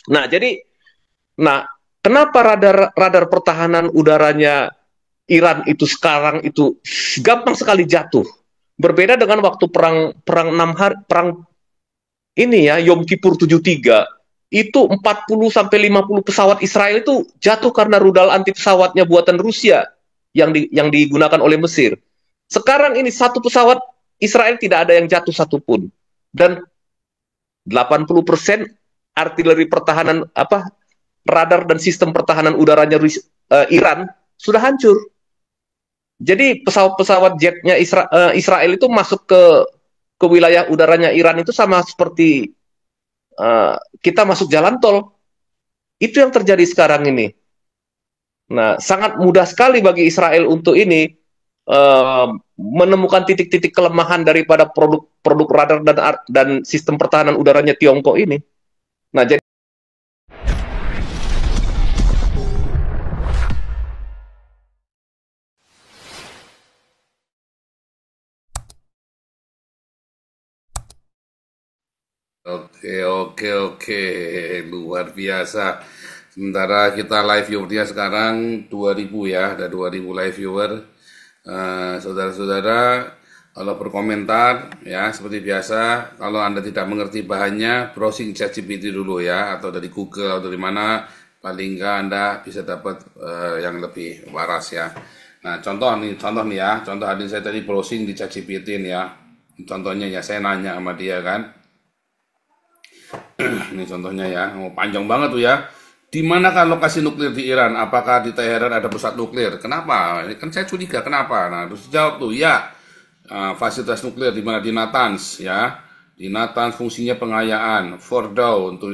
Nah, jadi, nah, kenapa radar radar pertahanan udaranya Iran itu sekarang itu gampang sekali jatuh? Berbeda dengan waktu perang perang 6 hari, perang ini ya, Yom Kippur 73, itu 40 sampai 50 pesawat Israel itu jatuh karena rudal anti pesawatnya buatan Rusia yang digunakan oleh Mesir. Sekarang ini satu pesawat Israel tidak ada yang jatuh satupun. Dan 80% artileri pertahanan apa radar dan sistem pertahanan udaranya Iran sudah hancur. Jadi pesawat-pesawat jetnya Israel itu masuk ke wilayah udaranya Iran itu sama seperti uh, kita masuk jalan tol. Itu yang terjadi sekarang ini. Nah, sangat mudah sekali bagi Israel untuk ini menemukan titik-titik kelemahan daripada produk radar dan sistem pertahanan udaranya Tiongkok ini. Nah, jadi Oke, oke, oke. Luar biasa. Sementara kita live viewernya sekarang 2000 ya, ada 2000 live viewer. Saudara-saudara, kalau berkomentar ya seperti biasa, kalau Anda tidak mengerti bahannya, browsing ChatGPT dulu ya, atau dari Google atau dari mana, paling enggak Anda bisa dapat yang lebih waras ya. Nah, contoh nih ya, contoh adik saya tadi browsing di ChatGPT nih ya. Contohnya ya, saya nanya sama dia kan, ini contohnya ya, oh, panjang banget tuh ya. Di manakah lokasi nuklir di Iran? Apakah di Teheran ada pusat nuklir? Kenapa? Ini kan saya curiga kenapa. Nah, terus jawab tuh, ya, fasilitas nuklir di mana di Natanz ya. Di Natanz fungsinya pengayaan, Fordow untuk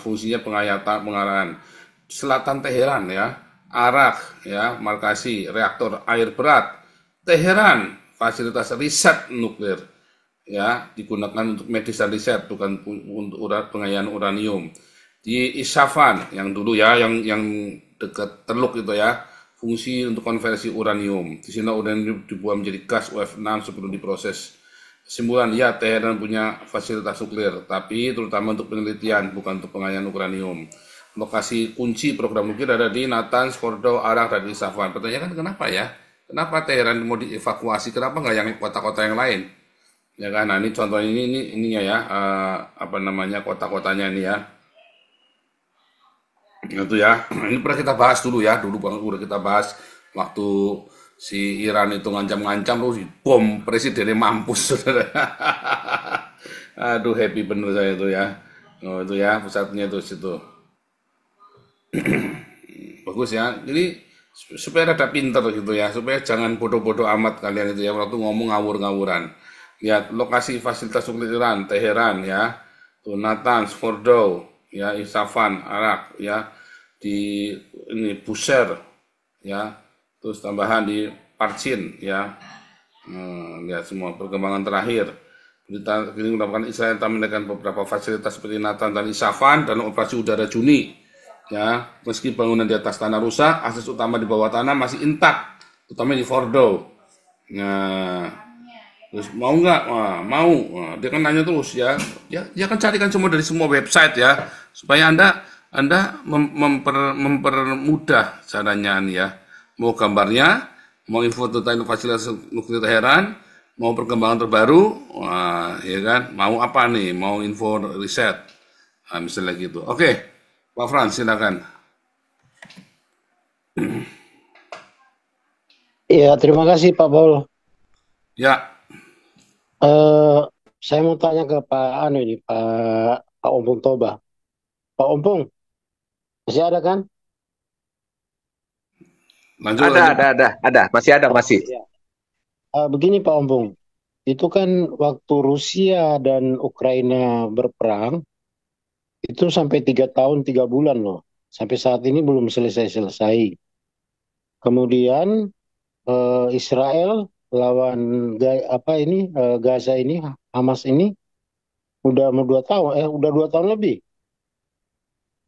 fungsinya pengarahan. Selatan Teheran ya, Arak ya, markasi reaktor air berat. Teheran fasilitas riset nuklir ya, digunakan untuk medis dan riset, bukan untuk pengayaan uranium. Di Isfahan yang dulu ya, yang dekat Teluk itu ya, fungsi untuk konversi uranium. Di sini uranium dibuat menjadi gas UF6 sebelum diproses. Kesimpulan, ya, Teheran punya fasilitas nuklir, tapi terutama untuk penelitian, bukan untuk pengayaan uranium. Lokasi kunci program nuklir ada di Natanz, Fordow, Arak, dan Isfahan. Pertanyaan kan kenapa ya? Kenapa Teheran mau dievakuasi? Kenapa nggak yang kota-kota yang lain? Ya kan, nah ini contoh ini ininya ya, apa namanya, kota-kotanya ini ya. Itu ya. Ini pernah kita bahas dulu ya, dulu banget udah kita bahas waktu si Iran itu ngancam-ngancam terus bom presidennya mampus. Saudara. Aduh, happy bener saya itu ya. Oh, itu ya pusatnya itu situ. Bagus ya. Jadi supaya ada pinter gitu ya, supaya jangan bodoh-bodoh amat kalian itu ya waktu ngomong ngawur-ngawuran. Lihat lokasi fasilitas nuklir Iran, Teheran ya, tuh Natanz, Fordow, ya, Isfahan, Arak ya, di ini Bushehr ya, terus tambahan di Parchin ya. Lihat semua perkembangan terakhir. Berita ini mendapatkan Israel telah menaikkan beberapa fasilitas seperti Natanz dan Isfahan dan operasi udara Juni. Ya, meski bangunan di atas tanah rusak, akses utama di bawah tanah masih intak, terutama di Fordow. Nah, terus mau nggak? Wah, mau. Wah, dia kan nanya terus ya. Dia kan carikan semua dari semua website ya, supaya anda mempermudah caranya nih ya. Mau gambarnya, mau info tentang fasilitas nuklir Teheran, mau perkembangan terbaru, wah, ya kan? Mau apa nih? Mau info riset, nah, misalnya gitu. Oke, Pak Frans silakan. Ya, terima kasih Pak Paul. Ya, Eh, saya mau tanya ke Pak Anu ini, Pak Ompong Toba. Pak Ompong, masih ada kan? lanjut lanjut. ada, masih ada, masih. Ya. Begini Pak Ompong, itu kan waktu Rusia dan Ukraina berperang, itu sampai 3 tahun 3 bulan loh. Sampai saat ini belum selesai-selesai. Kemudian Israel lawan apa ini Gaza ini, Hamas ini udah mau 2 tahun, udah 2 tahun lebih.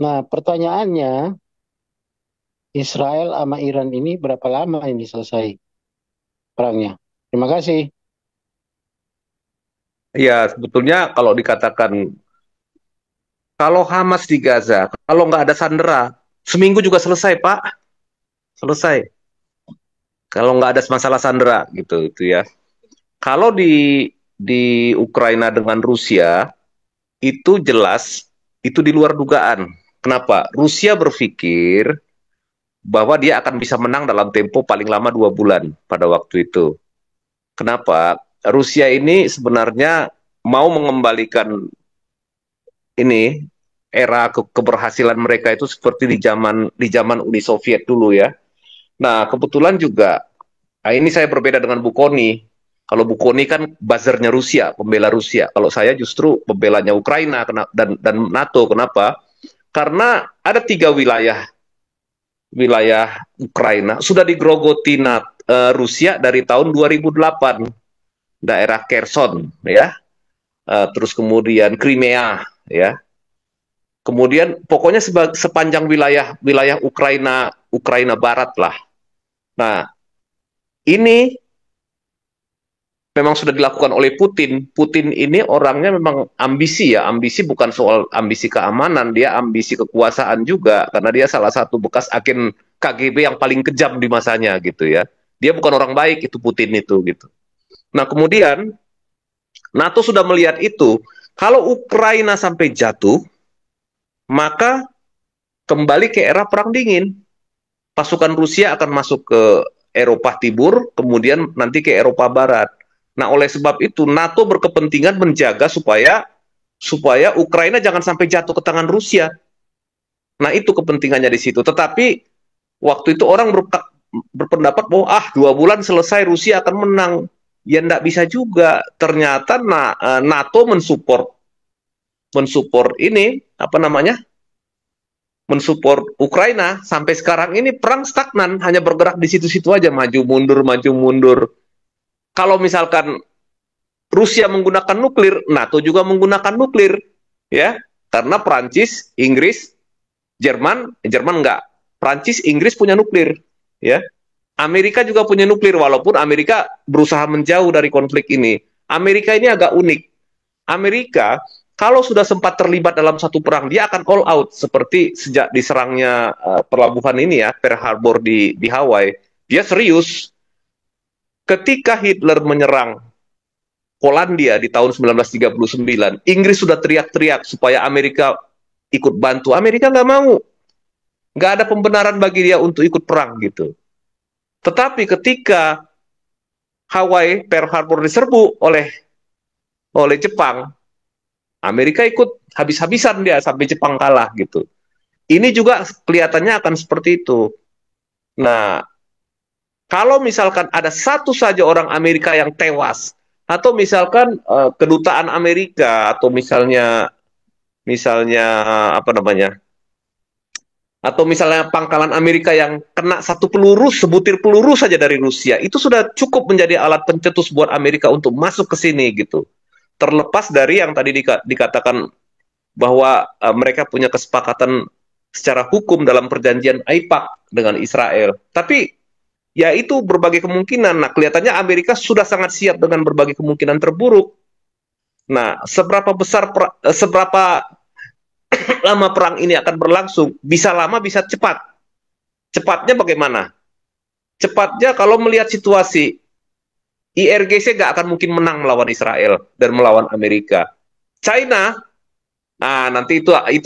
Nah, pertanyaannya, Israel sama Iran ini berapa lama ini selesai perangnya? Terima kasih. Ya, sebetulnya kalau dikatakan Kalau Hamas di Gaza, kalau nggak ada sandera, seminggu juga selesai, Pak. Selesai. Kalau nggak ada masalah sandera, gitu, itu ya. Kalau di Ukraina dengan Rusia, itu jelas, itu di luar dugaan. Kenapa? Rusia berpikir bahwa dia akan bisa menang dalam tempo paling lama 2 bulan pada waktu itu. Kenapa? Rusia ini sebenarnya mau mengembalikan ini era keberhasilan mereka itu seperti di zaman Uni Soviet dulu ya. Nah, kebetulan juga ini saya berbeda dengan Bu Koni. Kalau Bu Koni kan buzzernya Rusia, pembela Rusia. Kalau saya justru pembelanya Ukraina dan NATO. Kenapa? Karena ada 3 wilayah Ukraina sudah digrogoti Rusia dari tahun 2008, daerah Kherson ya. Terus kemudian Crimea ya. Kemudian pokoknya sepanjang wilayah Ukraina Barat lah. Nah, ini memang sudah dilakukan oleh Putin. Putin ini orangnya memang ambisi ya, ambisi bukan soal ambisi keamanan, dia ambisi kekuasaan juga karena dia salah satu bekas agen KGB yang paling kejam di masanya gitu ya. Dia bukan orang baik itu Putin itu gitu. Nah, kemudian NATO sudah melihat itu, kalau Ukraina sampai jatuh, maka kembali ke era perang dingin. Pasukan Rusia akan masuk ke Eropa Timur, kemudian nanti ke Eropa Barat. Nah, oleh sebab itu NATO berkepentingan menjaga supaya Ukraina jangan sampai jatuh ke tangan Rusia. Nah, itu kepentingannya di situ. Tetapi waktu itu orang berpendapat bahwa 2 bulan selesai Rusia akan menang. Ya enggak bisa juga. Ternyata NATO mensupport ini apa namanya? Mensupport Ukraina sampai sekarang ini perang stagnan, hanya bergerak di situ-situ aja, maju mundur maju mundur. Kalau misalkan Rusia menggunakan nuklir, NATO juga menggunakan nuklir, ya, karena Prancis, Inggris, Jerman enggak, Prancis, Inggris punya nuklir, ya, Amerika juga punya nuklir, walaupun Amerika berusaha menjauh dari konflik ini. Amerika ini agak unik. Amerika kalau sudah sempat terlibat dalam satu perang, dia akan all out seperti sejak diserangnya pelabuhan ini ya, Pearl Harbor di Hawaii. Dia serius. Ketika Hitler menyerang Polandia di tahun 1939, Inggris sudah teriak-teriak supaya Amerika ikut bantu. Amerika nggak mau. Nggak ada pembenaran bagi dia untuk ikut perang gitu. Tetapi ketika Hawaii, Pearl Harbor diserbu oleh Jepang, Amerika ikut habis-habisan dia sampai Jepang kalah gitu. Ini juga kelihatannya akan seperti itu. Nah, kalau misalkan ada satu saja orang Amerika yang tewas, atau misalkan kedutaan Amerika, atau misalnya apa namanya, atau misalnya pangkalan Amerika yang kena satu peluru, sebutir peluru saja dari Rusia, itu sudah cukup menjadi alat pencetus buat Amerika untuk masuk ke sini gitu. Terlepas dari yang tadi dikatakan bahwa mereka punya kesepakatan secara hukum dalam perjanjian AIPAC dengan Israel. Tapi ya itu berbagai kemungkinan. Nah, kelihatannya Amerika sudah sangat siap dengan berbagai kemungkinan terburuk. Nah, seberapa lama perang ini akan berlangsung? Bisa lama, bisa cepat. Cepatnya bagaimana? Cepatnya kalau melihat situasi, IRGC nggak akan mungkin menang melawan Israel dan melawan Amerika. China, nanti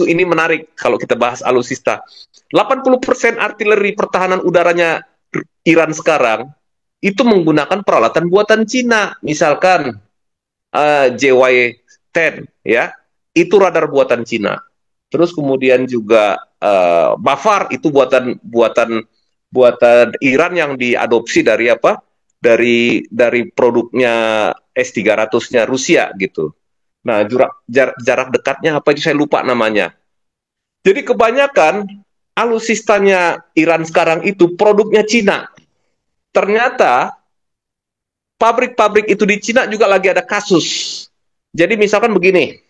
ini menarik kalau kita bahas alutsista. 80% artileri pertahanan udaranya Iran sekarang itu menggunakan peralatan buatan Cina, misalkan JY-10 ya, itu radar buatan Cina. Terus kemudian juga Bafar itu buatan Iran yang diadopsi dari apa? Dari produknya S-300-nya Rusia gitu. Nah, jarak dekatnya apa itu saya lupa namanya. Jadi kebanyakan alutsistanya Iran sekarang itu produknya Cina. Ternyata pabrik-pabrik itu di Cina juga lagi ada kasus. Jadi misalkan begini,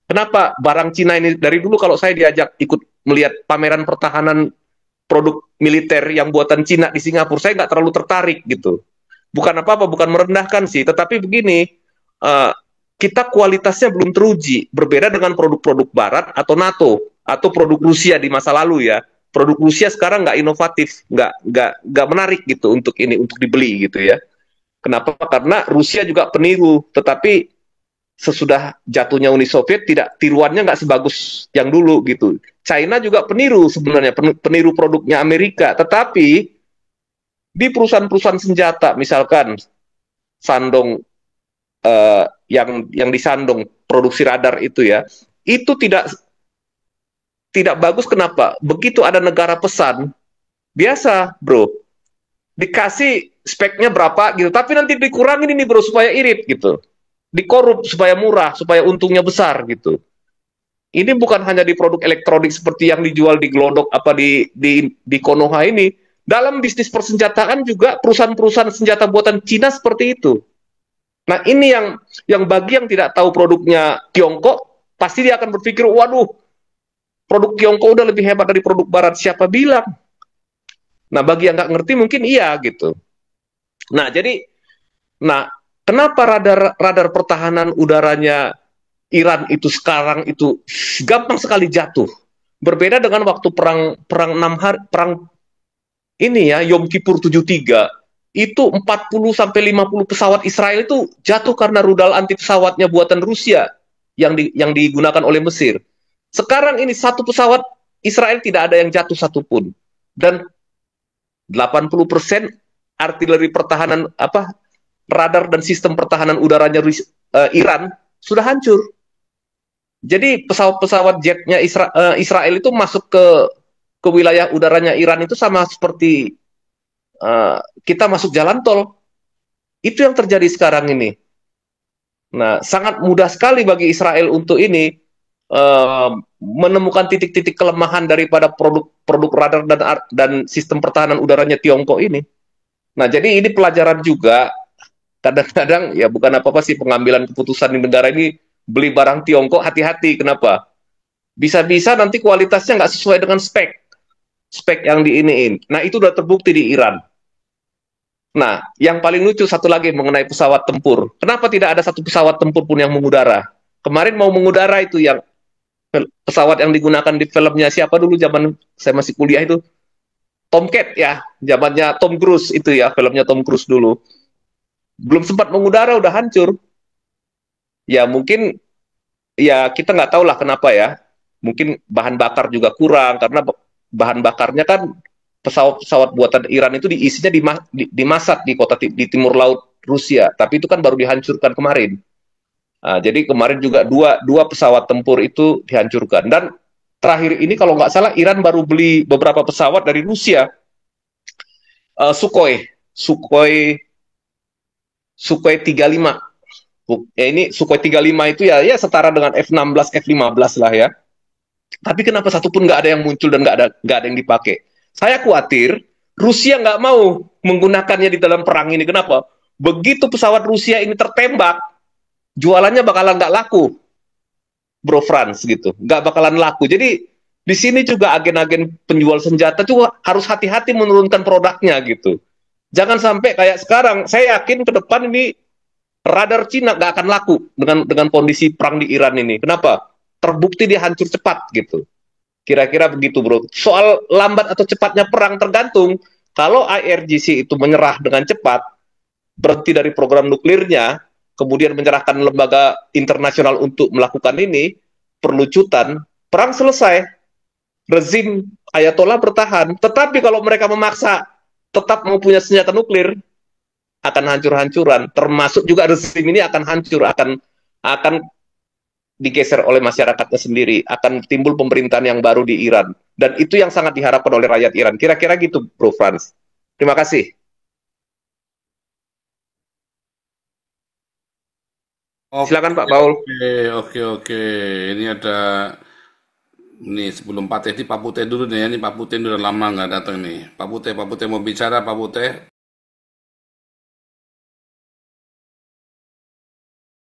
kenapa barang Cina ini dari dulu kalau saya diajak ikut melihat pameran pertahanan produk militer yang buatan Cina di Singapura, saya nggak terlalu tertarik gitu. Bukan apa-apa, bukan merendahkan sih, tetapi begini, kita kualitasnya belum teruji. Berbeda dengan produk-produk Barat atau NATO atau produk Rusia di masa lalu ya. Produk Rusia sekarang nggak inovatif, nggak menarik gitu untuk ini untuk dibeli gitu ya. Kenapa? Karena Rusia juga peniru, tetapi sesudah jatuhnya Uni Soviet tidak tiruannya nggak sebagus yang dulu gitu. China juga peniru sebenarnya, peniru produknya Amerika, tetapi di perusahaan-perusahaan senjata misalkan Shandong yang di Shandong produksi radar itu ya, itu tidak bagus. Kenapa? Begitu ada negara pesan, biasa bro, dikasih speknya berapa gitu, tapi nanti dikurangin ini bro supaya irit gitu, dikorup supaya murah, supaya untungnya besar gitu. Ini bukan hanya di produk elektronik seperti yang dijual di Glodok apa di Konoha ini. Dalam bisnis persenjataan juga perusahaan-perusahaan senjata buatan Cina seperti itu. Nah, ini yang bagi yang tidak tahu produknya Tiongkok, pasti dia akan berpikir, waduh, produk Tiongkok udah lebih hebat dari produk Barat. Siapa bilang? Nah, bagi yang nggak ngerti mungkin iya gitu. Nah, nah, kenapa radar pertahanan udaranya Iran itu sekarang itu gampang sekali jatuh? Berbeda dengan waktu perang 6 hari, perang ini ya, Yom Kippur 73, itu 40 sampai 50 pesawat Israel itu jatuh karena rudal anti pesawatnya buatan Rusia yang digunakan oleh Mesir. Sekarang ini satu pesawat Israel tidak ada yang jatuh satupun. Dan 80% artileri pertahanan radar dan sistem pertahanan udaranya Iran sudah hancur. Jadi pesawat-pesawat jetnya Israel itu masuk ke wilayah udaranya Iran itu sama seperti kita masuk jalan tol. Itu yang terjadi sekarang ini. Nah, sangat mudah sekali bagi Israel untuk ini menemukan titik-titik kelemahan daripada produk radar dan sistem pertahanan udaranya Tiongkok ini. Nah, jadi ini pelajaran juga. Kadang-kadang ya bukan apa-apa sih pengambilan keputusan di negara ini, beli barang Tiongkok hati-hati. Kenapa? Bisa-bisa nanti kualitasnya nggak sesuai dengan spek yang diiniin. Nah, itu udah terbukti di Iran. Nah, yang paling lucu satu lagi mengenai pesawat tempur. Kenapa tidak ada satu pesawat tempur pun yang mengudara? Kemarin mau mengudara itu yang pesawat yang digunakan di filmnya siapa dulu zaman saya masih kuliah itu? Tomcat ya, zamannya Tom Cruise itu ya, filmnya Tom Cruise dulu. Belum sempat mengudara udah hancur. Ya mungkin ya kita nggak tahu lah kenapa ya. Mungkin bahan bakar juga kurang karena bahan bakarnya kan pesawat-pesawat buatan Iran itu diisinya dimasak di kota di timur laut Rusia, tapi itu kan baru dihancurkan kemarin. Nah, jadi kemarin juga dua pesawat tempur itu dihancurkan. Dan terakhir ini kalau nggak salah Iran baru beli beberapa pesawat dari Rusia, Sukhoi, Sukhoi, Sukhoi 35. Ya ini Sukhoi 35 itu ya setara dengan F-16, F-15 lah ya. Tapi kenapa satupun nggak ada yang muncul dan nggak ada yang dipakai? Saya khawatir Rusia nggak mau menggunakannya di dalam perang ini. Kenapa? Begitu pesawat Rusia ini tertembak, jualannya bakalan nggak laku, Bro Franz gitu, nggak bakalan laku. Jadi di sini juga agen-agen penjual senjata juga harus hati-hati menurunkan produknya gitu. Jangan sampai kayak sekarang. Saya yakin ke depan ini radar Cina nggak akan laku dengan kondisi perang di Iran ini. Kenapa? Terbukti dia hancur cepat gitu. Kira-kira begitu bro. Soal lambat atau cepatnya perang tergantung. Kalau IRGC itu menyerah dengan cepat, berhenti dari program nuklirnya, kemudian menyerahkan lembaga internasional untuk melakukan ini, perlucutan, perang selesai. Rezim Ayatollah bertahan. Tetapi kalau mereka memaksa tetap mau punya senjata nuklir, akan hancur-hancuran. Termasuk juga rezim ini akan hancur, akan digeser oleh masyarakatnya sendiri, akan timbul pemerintahan yang baru di Iran. Dan itu yang sangat diharapkan oleh rakyat Iran. Kira-kira gitu, Bro Franz. Terima kasih. Oke, Silakan Pak Paul. oke. Ini ada nih sebelum Pak Teh, Pak Putih dulu nih ya. Ini Pak Putih udah lama nggak datang nih. Pak Putih mau bicara Pak Putih.